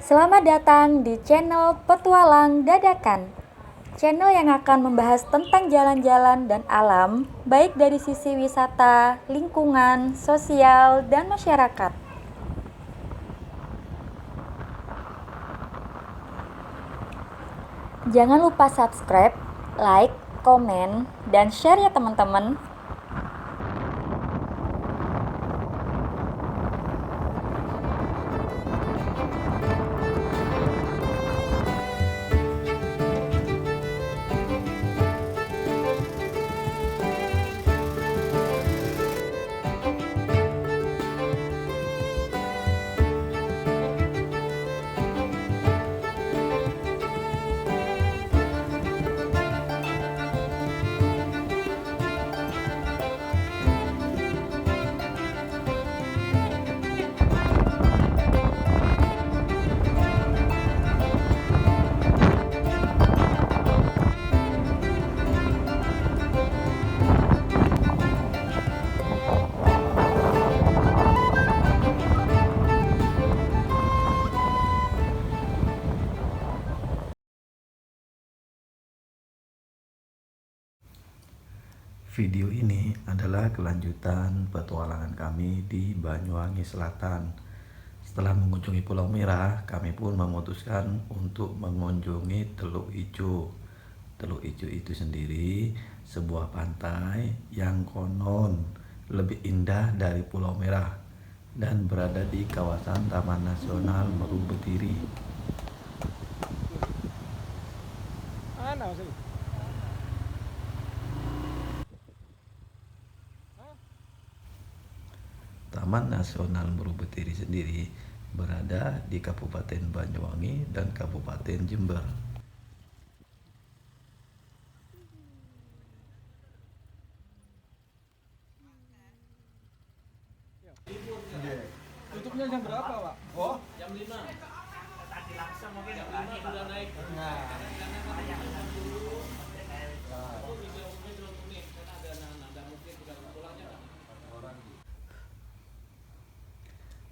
Selamat datang di channel Petualang Dadakan. Channel yang akan membahas tentang jalan-jalan dan alam, baik dari sisi wisata, lingkungan, sosial, dan masyarakat. Jangan lupa subscribe, like, komen, dan share ya teman-teman. Video ini adalah kelanjutan petualangan kami di Banyuwangi Selatan. Setelah mengunjungi Pulau Merah, kami pun memutuskan untuk mengunjungi Teluk Ijo. Teluk Ijo itu sendiri sebuah pantai yang konon lebih indah dari Pulau Merah dan berada di kawasan Taman Nasional Meru Betiri. Taman Nasional Meru Betiri sendiri berada di Kabupaten Banyuwangi dan Kabupaten Jember. Tutupnya jam berapa, Pak? Oh, jam 5. Tadi langsung mungkin jam 5 sudah naik. Nah.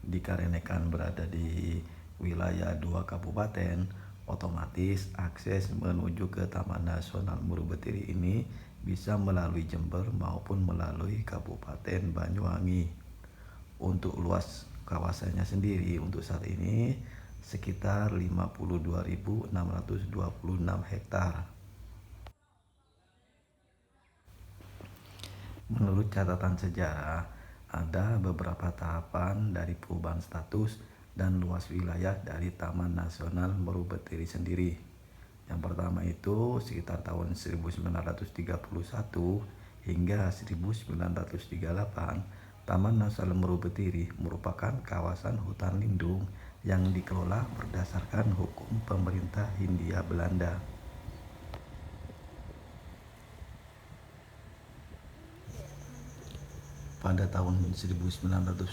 Dikarenakan berada di wilayah 2 kabupaten, otomatis akses menuju ke Taman Nasional Meru Betiri ini bisa melalui Jember maupun melalui Kabupaten Banyuwangi. Untuk luas kawasannya sendiri untuk saat ini sekitar 52.626 hektar. Menurut catatan sejarah, ada beberapa tahapan dari perubahan status dan luas wilayah dari Taman Nasional Meru Betiri sendiri. Yang pertama itu sekitar tahun 1931 hingga 1938, Taman Nasional Meru Betiri merupakan kawasan hutan lindung yang dikelola berdasarkan hukum pemerintah Hindia Belanda. Pada tahun 1972,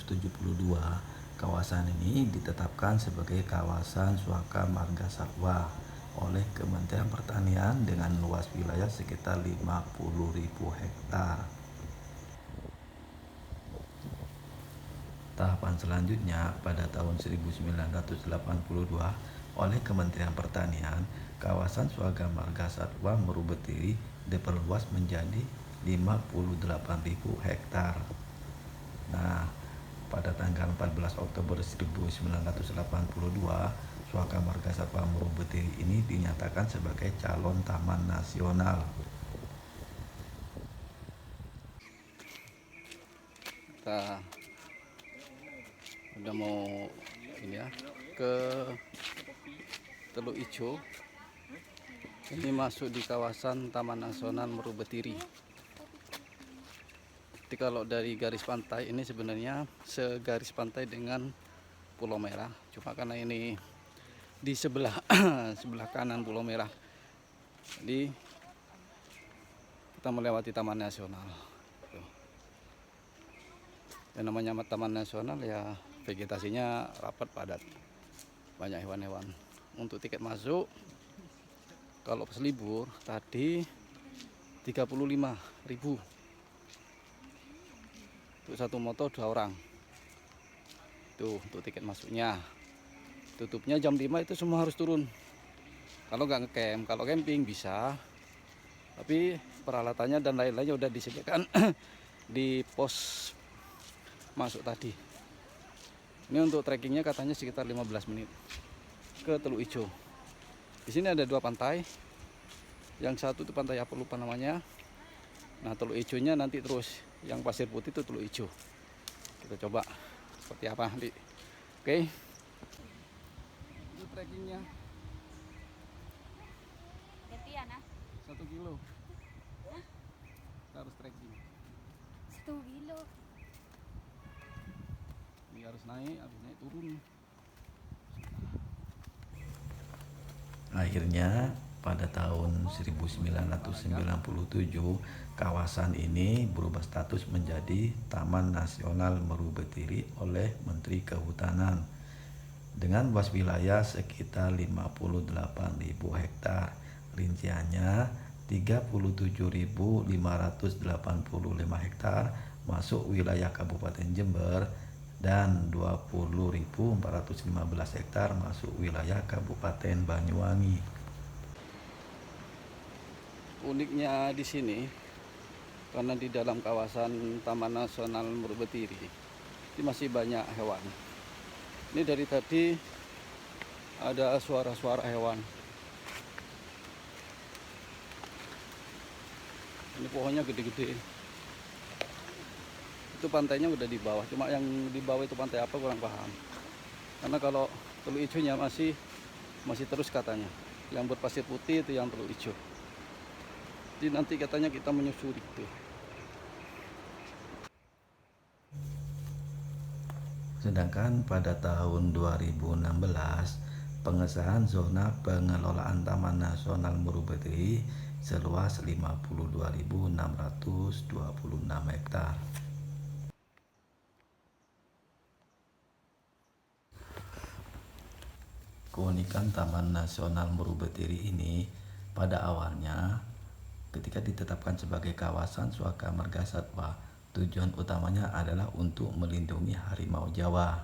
kawasan ini ditetapkan sebagai kawasan Suaka Marga Satwa oleh Kementerian Pertanian dengan luas wilayah sekitar 50.000 hektar. Tahapan selanjutnya pada tahun 1982 oleh Kementerian Pertanian, kawasan Suaka Marga Satwa Meru Betiri diperluas menjadi 58.000 hektar. Nah, pada tanggal 14 Oktober 1982, Suaka Marga Satwa Meru Betiri ini dinyatakan sebagai calon taman nasional. kita udah mau ini ya ke Teluk Ijo. Ini masuk di kawasan Taman Nasional Meru Betiri. Jadi kalau dari garis pantai ini sebenarnya segaris pantai dengan Pulau Merah. Cuma karena ini di sebelah sebelah kanan Pulau Merah. Jadi kita melewati Taman Nasional. Yang namanya Taman Nasional ya vegetasinya rapat padat, banyak hewan-hewan. Untuk tiket masuk kalau pas libur tadi 35.000 untuk satu motor 2 orang. Itu untuk tiket masuknya. Tutupnya jam 5 itu semua harus turun. Kalau nggak ngecamp, kalau camping bisa. Tapi peralatannya dan lain-lainnya udah disediakan di pos masuk tadi. Ini untuk trekkingnya katanya sekitar 15 menit ke Teluk Ijo. Di sini ada 2 pantai. Yang satu itu pantai apa lupa namanya. Nah, Teluk Ijonya nanti terus. Yang pasir putih itu Teluk Ijo. Kita coba seperti apa nanti. Oke. Itu trekkingnya. Gantian ah. 1 kilo. Kita harus trekking. 1 kilo. Ini harus naik turun. Akhirnya pada tahun 1997 kawasan ini berubah status menjadi Taman Nasional Meru Betiri oleh Menteri Kehutanan dengan luas wilayah sekitar 58.000 hektar. Rinciannya 37.585 hektar masuk wilayah Kabupaten Jember dan 20.415 hektar masuk wilayah Kabupaten Banyuwangi. Uniknya di sini karena di dalam kawasan Taman Nasional Meru Betiri ini masih banyak hewan. Ini dari tadi ada suara-suara hewan. Ini pohonnya gede-gede. Itu pantainya udah di bawah, cuma yang di bawah itu pantai apa kurang paham. Karena kalau Teluk Ijonya masih terus katanya. Yang berpasir putih itu yang Teluk Ijo. Jadi nanti katanya kita menyusuri itu. Sedangkan pada tahun 2016 pengesahan zona pengelolaan Taman Nasional Meru Betiri seluas 52.626 hektar. Keunikan Taman Nasional Meru Betiri ini pada awalnya ketika ditetapkan sebagai kawasan Suaka Marga Satwa, tujuan utamanya adalah untuk melindungi harimau Jawa.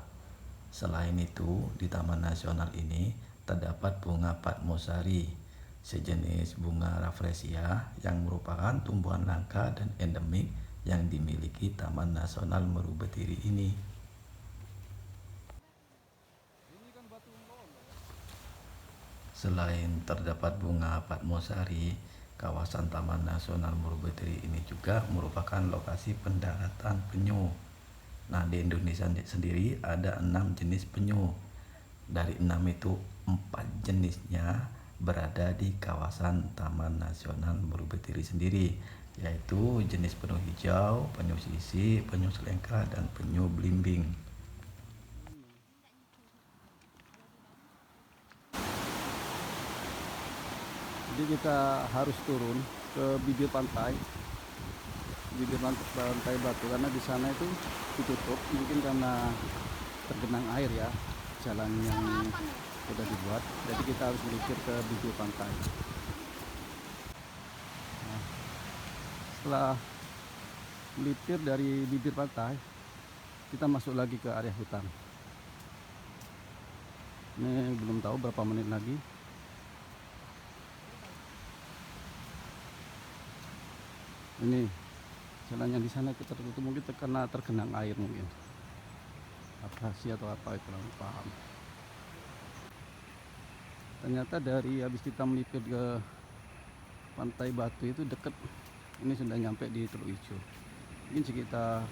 Selain itu, di Taman Nasional ini terdapat bunga Padmosari, sejenis bunga rafflesia yang merupakan tumbuhan langka dan endemik yang dimiliki Taman Nasional Meru Betiri ini. Selain terdapat bunga Padmosari, kawasan Taman Nasional Meru Betiri ini juga merupakan lokasi pendaratan penyu. Nah, di Indonesia sendiri ada 6 jenis penyu. Dari 6 itu 4 jenisnya berada di kawasan Taman Nasional Meru Betiri sendiri, yaitu jenis penyu hijau, penyu sisi, penyu selengka, dan penyu belimbing. Jadi kita harus turun ke bibir pantai Batu karena di sana itu ditutup mungkin karena tergenang air ya, jalan yang sudah dibuat. Jadi kita harus melipir ke bibir pantai. Nah, setelah melipir dari bibir pantai, kita masuk lagi ke area hutan. Ini belum tahu berapa menit lagi. Ini jalan yang di sana kita tertutup mungkin karena tergenang air mungkin. Abrasi atau apa itu kurang paham. Ternyata dari habis kita melipir ke Pantai Batu itu deket. Ini sudah nyampe di Teluk Ijo. Mungkin sekitar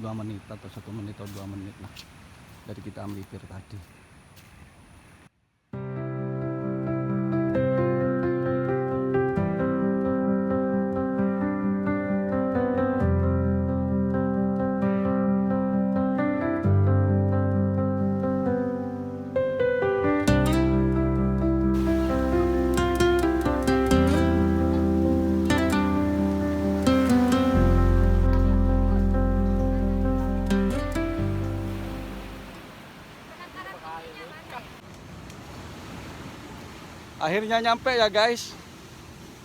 2 menit atau 1 menit atau 2 menit lah dari kita melipir tadi. Akhirnya nyampe ya guys,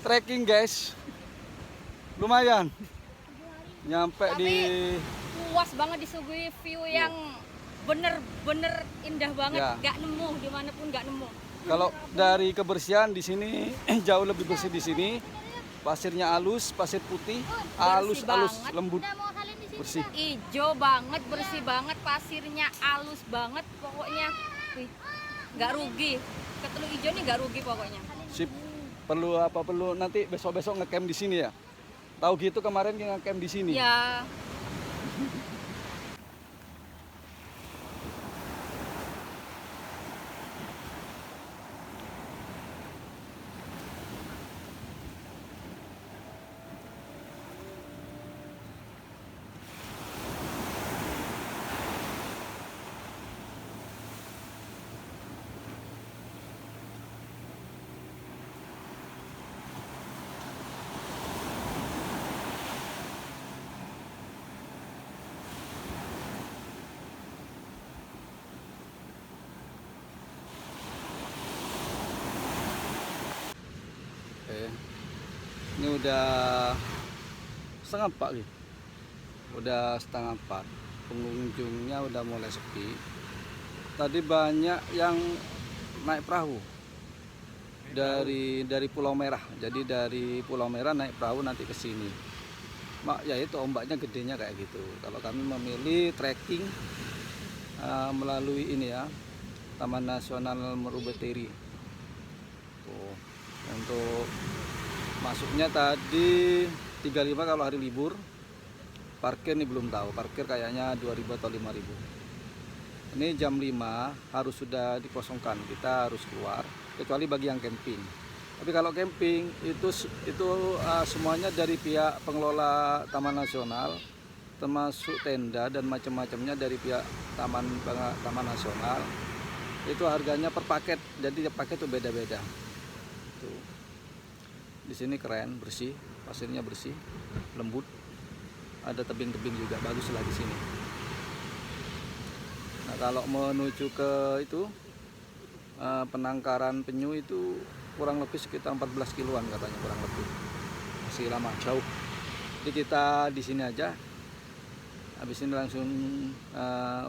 trekking guys, lumayan. Nyampe Tapi di puas banget disuguhi view yang bener-bener indah banget, Ya. nggak nemu dimanapun nggak nemu. Kalau dari kebersihan di sini jauh lebih bersih di sini. Pasirnya halus, pasir putih, halus banget. lembut, bersih. Ijo banget, bersih banget, pasirnya halus banget, pokoknya wih, nggak rugi. Ketelu ijo nih nggak rugi pokoknya. Sip. Perlu nanti besok-besok ngecamp di sini ya. Tahu gitu kemarin ngecamp di sini. Ya, Oke. Ini udah setengah 4 nih. Udah setengah 4. Pengunjungnya udah mulai sepi. Tadi banyak yang naik perahu dari Pulau Merah. Jadi dari Pulau Merah naik perahu nanti ke sini. Ya itu ombaknya gedenya kayak gitu. Kalau kami memilih trekking melalui ini ya, Taman Nasional Meru Betiri. Tuh, untuk masuknya tadi 35 kalau hari libur. Parkir nih belum tahu, parkir kayaknya 2.000 atau 5.000. Ini jam 5 harus sudah dikosongkan, kita harus keluar, kecuali bagi yang camping. Tapi kalau camping itu semuanya dari pihak pengelola Taman Nasional, termasuk tenda dan macam-macamnya dari pihak Taman Nasional. Itu harganya per paket, jadi tiap paket itu beda-beda. Tuh. Di sini keren, bersih, pasirnya bersih, lembut. Ada tebing-tebing juga, baguslah di sini. Nah, kalau menuju ke itu Penangkaran Penyu itu kurang lebih sekitar 14 kiloan katanya, kurang lebih. Masih lama, jauh. Jadi kita di sini aja. Habis ini langsung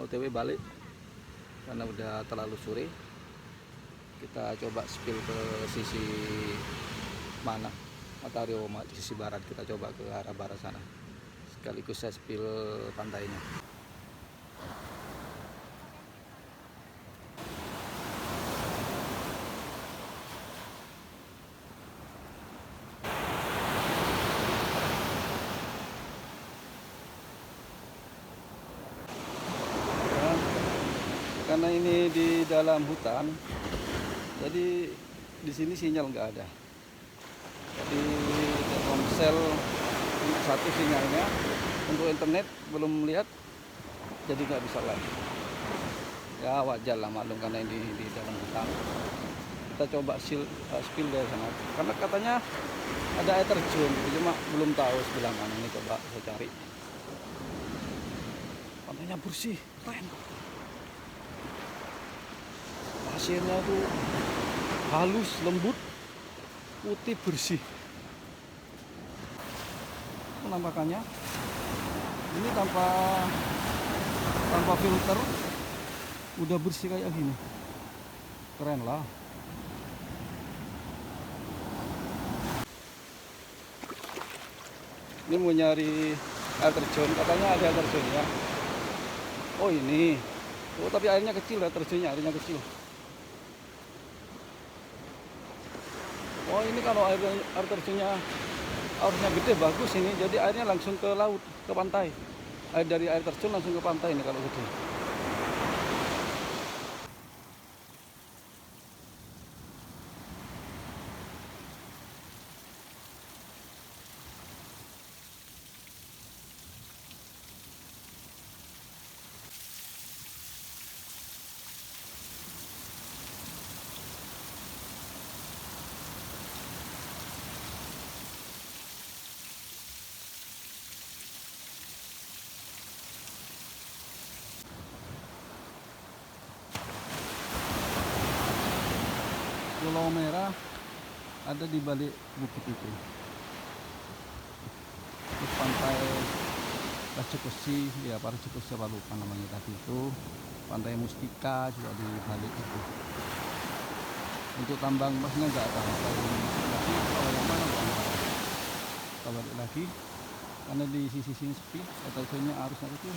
OTW balik karena udah terlalu sore. Kita coba spill ke sisi mana, Matahari di sisi barat. Kita coba ke arah barat sana. Sekaligus saya spill pantainya. Karena ini di dalam hutan, jadi di sini sinyal nggak ada. Jadi Telkomsel satu sinyalnya, untuk internet belum lihat, jadi nggak bisa lagi. Ya wajar lah, maklum karena ini di dalam hutan. Kita coba spill dari sana, karena katanya ada air terjun, cuma belum tahu sebelah mana. Ini coba saya cari. Pantainya bersih, keren. Pasirnya tuh halus, lembut, putih, bersih. Penampakannya ini tanpa filter, udah bersih kayak gini, keren lah. Ini mau nyari air terjun, katanya ada air terjun ya. Oh ini, oh tapi airnya kecil, air terjunnya airnya kecil. Oh ini kalau air terjunnya harusnya gede, bagus ini, jadi airnya langsung ke laut, ke pantai. Air dari air terjun langsung ke pantai ini kalau gede. Pulau Merah ada di balik bukit itu. Terus pantai Paracekusi, ya Paracekusi apa lupa namanya tadi itu. Pantai Mustika juga di balik itu. Untuk tambang emasnya nggak ada. Lagi kalau yang mana nggak ada. Kita balik lagi karena di sisi sini sepi, atau sini arusnya itu.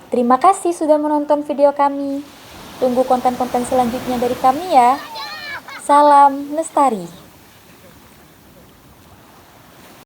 Terima kasih sudah menonton video kami. Tunggu konten-konten selanjutnya dari kami ya. Salam Lestari.